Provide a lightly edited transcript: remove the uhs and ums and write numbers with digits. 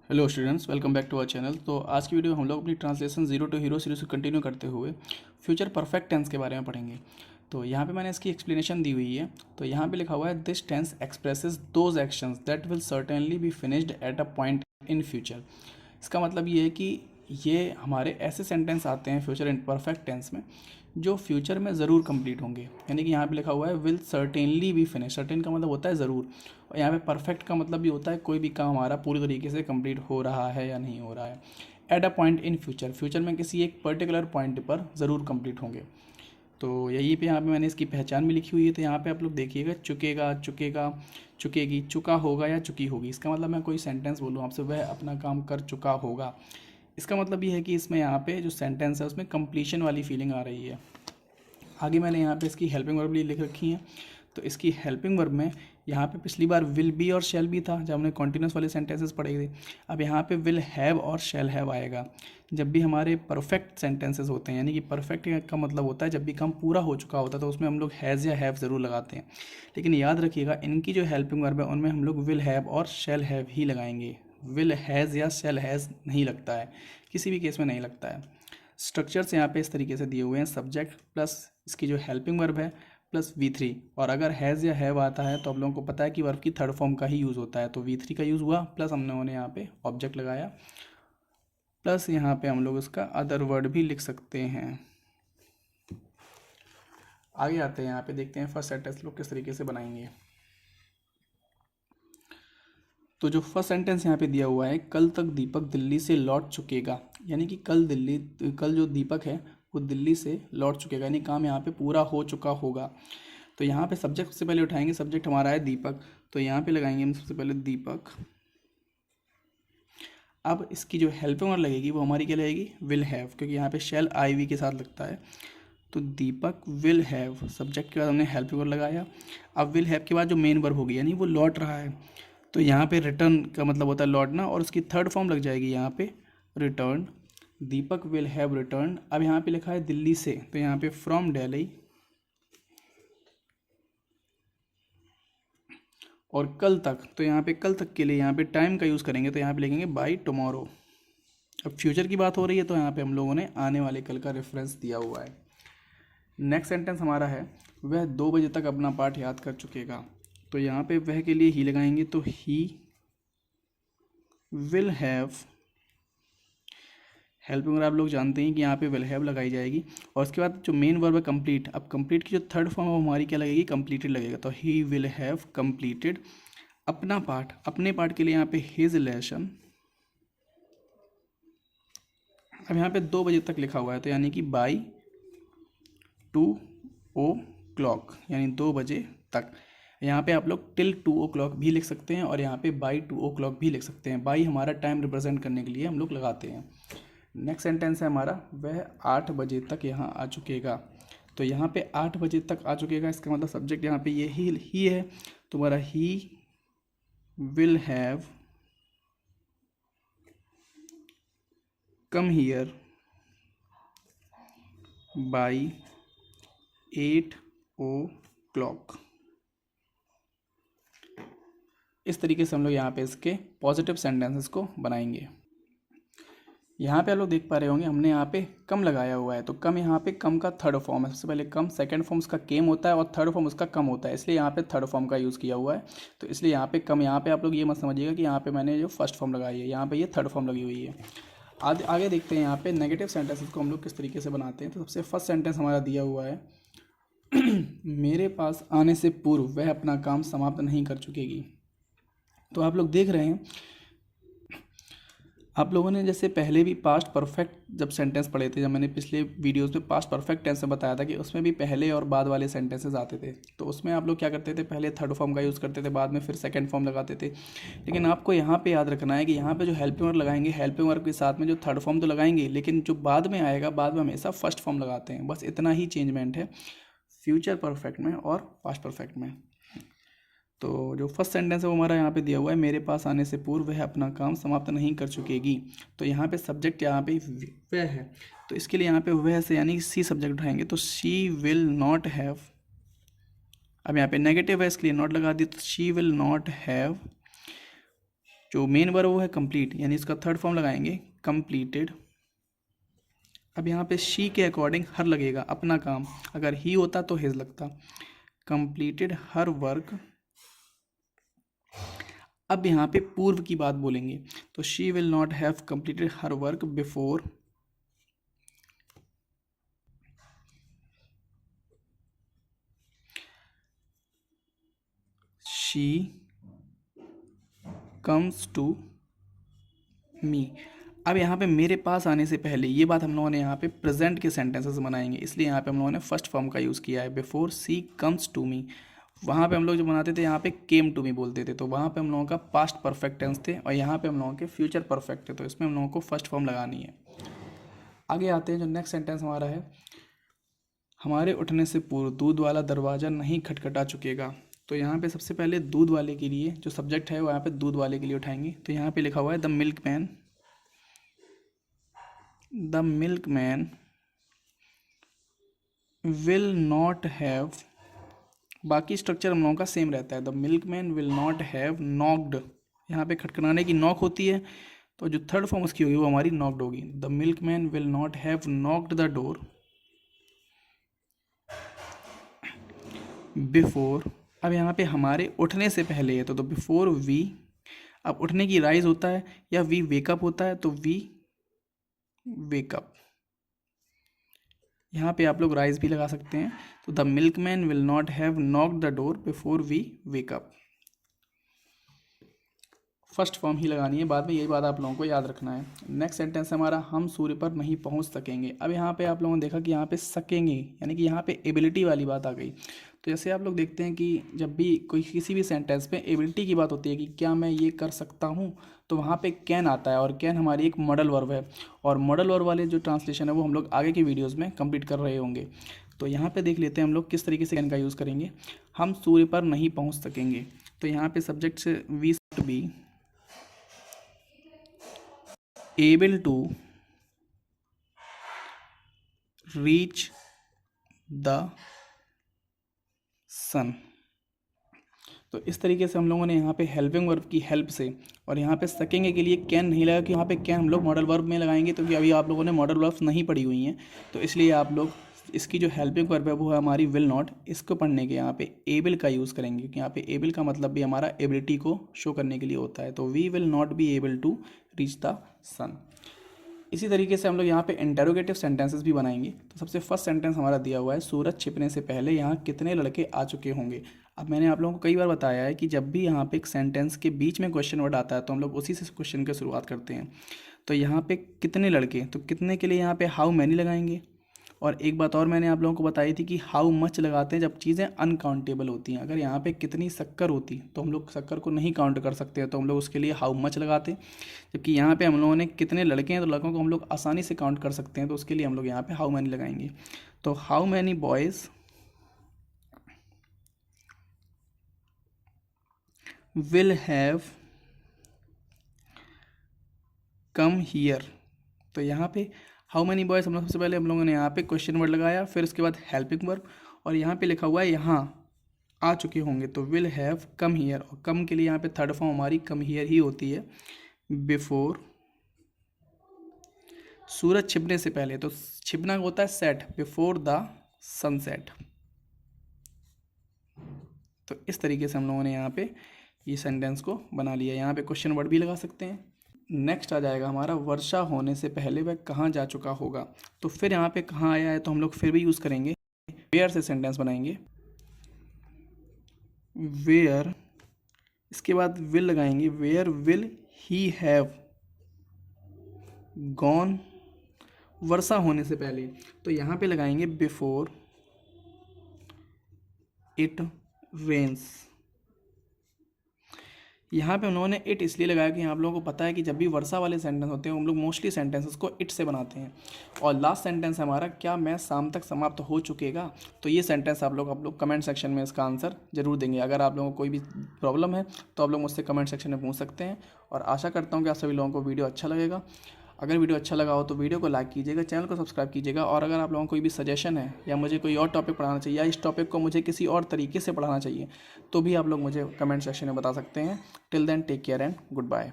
Hello students, welcome back to our channel. तो आज की वीडियो में हम लोग अपनी translation zero to hero series को कंटिन्यू करते हुए फ्यूचर परफेक्ट टेंस के बारे में पढ़ेंगे। तो यहाँ पे मैंने इसकी एक्सप्लेनेशन दी हुई है। तो यहाँ पे लिखा हुआ है this tense expresses those actions that will certainly be finished at a point in future. इसका मतलब ये है कि ये हमारे ऐसे सेंटेंस आते हैं फ्यूचर इन परफेक्ट टेंस में जो फ्यूचर में ज़रूर कंप्लीट होंगे। यानी कि यहाँ पे लिखा हुआ है will certainly B finish. Certain का मतलब होता है ज़रूर, और यहाँ पे परफेक्ट का मतलब भी होता है कोई भी काम हमारा पूरी तरीके से कंप्लीट हो रहा है या नहीं हो रहा है। Eight a point in future, future में किसी एक पर्टिकुलर पॉइंट पर ज़रूर कंप्लीट होंगे। तो यहीं पे यहाँ पे मैंने इसकी पहचान भी लिखी हुई है। तो यहाँ पे आप लोग देखिएगा, चुकेगा, चुकेगा, चुकेगी, चुका होगा या चुकी होगी। इसका मतलब मैं कोई सेंटेंस बोलूँ आपसे, वह अपना काम कर चुका होगा। इसका मतलब ये है कि इसमें यहाँ पे जो सेंटेंस है उसमें कंप्लीशन वाली फीलिंग आ रही है। आगे मैंने यहाँ पे इसकी हेल्पिंग वर्ब भी लिख रखी है। तो इसकी हेल्पिंग वर्ब में यहाँ पे पिछली बार विल बी और शैल बी था जब हमने कॉन्टिन्यूस वाले सेंटेंसेस पढ़े थे। अब यहाँ पे विल हैव और शैल हैव आएगा जब भी हमारे परफेक्ट सेंटेंसेस होते हैं। यानी कि परफेक्ट का मतलब होता है जब भी काम पूरा हो चुका होता है, तो उसमें हम लोग हैज़ या हैव ज़रूर लगाते हैं। लेकिन याद रखिएगा, इनकी जो हेल्पिंग वर्ब है उनमें हम लोग विल हैव और शैल हैव ही लगाएंगे। विल हैज़ या शैल हैज़ नहीं लगता है, किसी भी केस में नहीं लगता है। स्ट्रक्चर्स यहाँ पे इस तरीके से दिए हुए हैं, सब्जेक्ट प्लस इसकी जो हेल्पिंग वर्ब है प्लस V3। और अगर हैज़ या हैव आता है तो आप लोगों को पता है कि वर्ब की थर्ड फॉर्म का ही यूज़ होता है। तो V3 का यूज़ हुआ, प्लस हमने यहाँ पे ऑब्जेक्ट लगाया, प्लस यहाँ पे हम लोग उसका अदर वर्ड भी लिख सकते हैं। आगे आते हैं, यहाँ पे देखते हैं फर्स्ट सेंटेंस लोग किस तरीके से बनाएंगे। तो जो फर्स्ट सेंटेंस यहाँ पे दिया हुआ है, कल तक दीपक दिल्ली से लौट चुकेगा। यानी कि कल जो दीपक है वो दिल्ली से लौट चुकेगा, यानी काम यहाँ पे पूरा हो चुका होगा। तो यहाँ पे सब्जेक्ट सबसे पहले उठाएंगे, सब्जेक्ट हमारा है दीपक, तो यहाँ पे लगाएंगे हम सबसे पहले दीपक। अब इसकी जो हेल्पिंग वर्ब लगेगी वो हमारी क्या लगेगी, विल हैव, क्योंकि यहाँ पे शेल आईवी के साथ लगता है। तो दीपक विल हैव, सब्जेक्ट के बाद हमने हेल्पिंग वर्ब लगाया। अब विल हैव के बाद जो मेन वर्ब होगी, यानी वो लौट रहा है, तो यहाँ पे रिटर्न का मतलब होता है लौटना, और उसकी थर्ड फॉर्म लग जाएगी यहाँ पे return. Deepak will have return. अब यहाँ पे लिखा है दिल्ली से, तो यहाँ पे फ्रॉम दिल्ली। और कल तक, तो यहाँ पे कल तक के लिए यहाँ पे टाइम का यूज़ करेंगे, तो यहाँ पे लिखेंगे बाय टुमारो। अब फ्यूचर की बात हो रही है तो यहाँ पे हम लोगों ने आने वाले कल का रेफरेंस दिया हुआ है। नेक्स्ट सेंटेंस हमारा है वह 2 बजे तक अपना पाठ याद कर चुकेगा। तो यहाँ पे वह के लिए ही लगाएंगे, तो he will have. Helping verb आप लोग जानते हैं कि यहाँ पे विल हैव लगाई जाएगी, और उसके बाद जो मेन वर्ब है कंप्लीट। अब कंप्लीट की जो थर्ड फॉर्म है हमारी क्या लगेगी, कंप्लीटेड लगेगा। तो ही विल हैव कंप्लीटेड अपना पाठ। अपने पाठ के लिए यहाँ पे हिज लेसन। अब यहाँ पे 2 बजे तक लिखा हुआ है, तो यानी कि बाई 2 o'clock, यानी 2 बजे तक। यहाँ पे आप लोग टिल 2 o'clock भी लिख सकते हैं, और यहाँ पे बाई 2 o'clock भी लिख सकते हैं। बाई हमारा टाइम रिप्रेजेंट करने के लिए हम लोग लगाते हैं। नेक्स्ट सेंटेंस है हमारा वह 8 बजे तक यहाँ आ चुकेगा। तो यहाँ पे 8 बजे तक आ चुकेगा, इसका मतलब सब्जेक्ट यहाँ पे ये ही है, तो हमारा he will have come here by 8 o'clock। इस तरीके से हम लोग यहाँ पे इसके पॉजिटिव सेंटेंसेस को बनाएंगे। यहाँ पे आप लोग देख पा रहे होंगे हमने यहाँ पे कम लगाया हुआ है। तो कम यहाँ पे कम का थर्ड फॉर्म है। सबसे पहले कम, सेकंड फॉर्म उसका केम होता है, और थर्ड फॉर्म उसका कम होता है, इसलिए यहाँ पे थर्ड फॉर्म का यूज़ किया हुआ है। तो इसलिए यहाँ पे कम, यहाँ पे आप लोग ये मत समझिएगा कि यहाँ पे मैंने जो फर्स्ट फॉर्म लगाई है, यहाँ पे ये थर्ड फॉर्म लगी हुई है। आगे देखते हैं यहाँ पे नेगेटिव सेंटेंसेस को हम लोग किस तरीके से बनाते हैं। तो सबसे फर्स्ट सेंटेंस हमारा दिया हुआ है मेरे पास आने से पूर्व वह अपना काम समाप्त नहीं कर चुकेगी। तो आप लोग देख रहे हैं, आप लोगों ने जैसे पहले भी पास्ट परफेक्ट जब सेंटेंस पढ़े थे, जब मैंने पिछले वीडियोस में पास्ट परफेक्ट टेंस में बताया था कि उसमें भी पहले और बाद वाले सेंटेंसेस आते थे। तो उसमें आप लोग क्या करते थे, पहले थर्ड फॉर्म का यूज़ करते थे, बाद में फिर सेकंड फॉर्म लगाते थे। लेकिन आपको यहाँ पे याद रखना है कि यहाँ पे जो हेल्पिंग वर्ब लगाएंगे, हेल्पिंग वर्ब के साथ में जो थर्ड फॉर्म तो लगाएंगे, लेकिन जो बाद में आएगा, बाद में हमेशा फर्स्ट फॉर्म लगाते हैं। बस इतना ही चेंजमेंट है फ्यूचर परफेक्ट में और पास्ट परफेक्ट में। तो जो फर्स्ट सेंटेंस है वो हमारा यहाँ पे दिया हुआ है, मेरे पास आने से पूर्व वह अपना काम समाप्त नहीं कर चुकेगी। तो यहाँ पे सब्जेक्ट यहाँ पे वह है, तो इसके लिए यहाँ पे वह से यानी सी सब्जेक्ट उठाएंगे, तो शी विल नॉट हैव। अब यहाँ पे नेगेटिव है, इसके लिए नॉट लगा दी, तो शी विल नॉट हैव जो मेन वर्ब वो है कंप्लीट, यानी इसका थर्ड फॉर्म लगाएंगे कंप्लीटेड। अब यहाँ पे शी के अकॉर्डिंग हर लगेगा, अपना काम, अगर ही होता तो हिज लगता। Completed her work. अब यहाँ पे पूर्व की बात बोलेंगे, तो she will not have completed her work before she comes to me. अब यहाँ पे मेरे पास आने से पहले, ये बात हम लोगों ने यहाँ पे प्रेजेंट के सेंटेंसेस बनाएंगे, इसलिए यहाँ पे हम लोगों ने फर्स्ट फॉर्म का यूज़ किया है, before she comes to me. वहाँ पे हम लोग जो बनाते थे यहाँ पे केम टू मी बोलते थे, तो वहाँ पे हम लोगों का पास्ट परफेक्ट टेंस थे, और यहाँ पे हम लोगों के फ्यूचर परफेक्ट थे, तो इसमें हम लोगों को फर्स्ट फॉर्म लगानी है। आगे आते हैं, जो नेक्स्ट सेंटेंस हमारा है, हमारे उठने से पूर्व दूध वाला दरवाज़ा नहीं खटखटा चुकेगा। तो यहाँ पे सबसे पहले दूध वाले के लिए जो सब्जेक्ट है वो यहाँ पे दूध वाले के लिए उठाएंगे, तो यहाँ पे लिखा हुआ है the milk man will not have, बाकी स्ट्रक्चर हम लोगों का सेम रहता है, the milk man will not have knocked. यहाँ पे खटखटाने की नॉक होती है, तो जो थर्ड फॉर्म उसकी होगी वो हमारी नॉक्ड होगी, the milk man will not have knocked the door before. अब यहाँ पे हमारे उठने से पहले है, तो बिफोर वी, अब उठने की राइज होता है या वी वेकअप होता है, तो वी वेकअप। यहाँ पे आप लोग राइज भी लगा सकते हैं, तो the milk man will not have knocked the door before we wake up. First form ही लगानी है, बाद में यही बात आप लोगों को याद रखना है। नेक्स्ट सेंटेंस है हमारा, हम सूर्य पर नहीं पहुंच सकेंगे। अब यहाँ पे आप लोगों ने देखा कि यहाँ पे सकेंगे, यानी कि यहाँ पे एबिलिटी वाली बात आ गई। तो जैसे आप लोग देखते हैं कि जब भी कोई किसी भी सेंटेंस में एबिलिटी की बात होती है कि क्या मैं ये कर सकता हूँ, तो वहाँ पे कैन आता है, और कैन हमारी एक मॉडल वर्ब है, और मॉडल वर्ब वाले जो ट्रांसलेशन है वो हम लोग आगे के वीडियोज़ में कंप्लीट कर रहे होंगे। तो यहाँ पे देख लेते हैं हम लोग किस तरीके से कैन का यूज़ करेंगे। हम सूर्य पर नहीं पहुँच सकेंगे, तो यहाँ पे सब्जेक्ट से we to be able to reach the sun। तो इस तरीके से हम लोगों ने यहाँ पे हेल्पिंग वर्ब की हेल्प से, और यहाँ पे सकेंगे के लिए कैन नहीं लगा, कि यहाँ पे कैन हम लोग मॉडल वर्ब में लगाएंगे, क्योंकि अभी आप लोगों ने मॉडल वर्ब्स नहीं पढ़ी हुई हैं, तो इसलिए आप लोग इसकी जो हेल्पिंग वर्ब है वो है हमारी विल नॉट, इसको पढ़ने के यहाँ पे एबल का यूज़ करेंगे, क्योंकि यहाँ पे एबल का मतलब भी हमारा एबिलिटी को शो करने के लिए होता है। तो we will not be able to reach the sun. इसी तरीके से हम लोग यहाँ पे इंटेरोगेटिव सेंटेंसेस भी बनाएंगे। तो सबसे फर्स्ट सेंटेंस हमारा दिया हुआ है, सूरज छिपने से पहले यहाँ कितने लड़के आ चुके होंगे। अब मैंने आप लोगों को कई बार बताया है कि जब भी यहाँ पे एक सेंटेंस के बीच में क्वेश्चन वर्ड आता है तो हम लोग उसी से क्वेश्चन की शुरुआत करते हैं। तो यहाँ पे कितने लड़के, तो कितने के लिए यहाँ पे हाउ मैनी लगाएंगे। और एक बात और मैंने आप लोगों को बताई थी कि हाउ मच लगाते हैं जब चीज़ें अनकाउंटेबल होती हैं। अगर यहाँ पे कितनी शक्कर होती तो हम लोग शक्कर को नहीं काउंट कर सकते हैं, तो हम लोग उसके लिए हाउ मच लगाते। जबकि यहाँ पे हम लोगों ने कितने लड़के हैं, तो लड़कों को हम लोग आसानी से काउंट कर सकते हैं, तो उसके लिए हम लोग यहाँ पे हाउ मैनी लगाएंगे। तो how many boys will have come here. तो यहाँ पे हाउ मैनी बॉयज़ हम लोग सबसे पहले हम लोगों ने यहाँ पे क्वेश्चन वर्ड लगाया, फिर उसके बाद हेल्पिंग वर्ब, और यहाँ पे लिखा हुआ है यहाँ आ चुके होंगे, तो विल हैव कम हियर। और कम के लिए यहाँ पे थर्ड फॉर्म हमारी कम हियर ही होती है, बिफोर। सूरज छिपने से पहले, तो छिपना होता है सेट, बिफोर द सनसेट। तो इस तरीके से हम लोगों ने यहाँ पे ये सेंटेंस को बना लिया। यहाँ पे क्वेश्चन वर्ड भी लगा सकते हैं। नेक्स्ट आ जाएगा हमारा, वर्षा होने से पहले वह कहाँ जा चुका होगा। तो फिर यहाँ पे कहाँ आया है, तो हम लोग फिर भी यूज़ करेंगे, वेयर से सेंटेंस बनाएंगे, वेयर, इसके बाद विल लगाएंगे, where will he have gone वर्षा होने से पहले। तो यहाँ पे लगाएंगे बिफोर इट रेन्स। यहाँ पे उन्होंने इट इसलिए लगाया कि आप लोगों को पता है कि जब भी वर्षा वाले सेंटेंस होते हैं हम लोग मोस्टली सेंटेंसेस को इट से बनाते हैं। और लास्ट सेंटेंस हमारा, क्या मैं शाम तक समाप्त हो चुकेगा। तो ये सेंटेंस आप लोग कमेंट सेक्शन में इसका आंसर जरूर देंगे। अगर आप लोगों को कोई भी प्रॉब्लम है तो आप लोग मुझसे कमेंट सेक्शन में पूछ सकते हैं। और आशा करता हूँ कि आप सभी लोगों को वीडियो अच्छा लगेगा। अगर वीडियो अच्छा लगा हो तो वीडियो को लाइक कीजिएगा, चैनल को सब्सक्राइब कीजिएगा। और अगर आप लोगों को कोई भी सजेशन है या मुझे कोई और टॉपिक पढ़ाना चाहिए या इस टॉपिक को मुझे किसी और तरीके से पढ़ाना चाहिए तो भी आप लोग मुझे कमेंट सेक्शन में बता सकते हैं। Till then take care and good bye.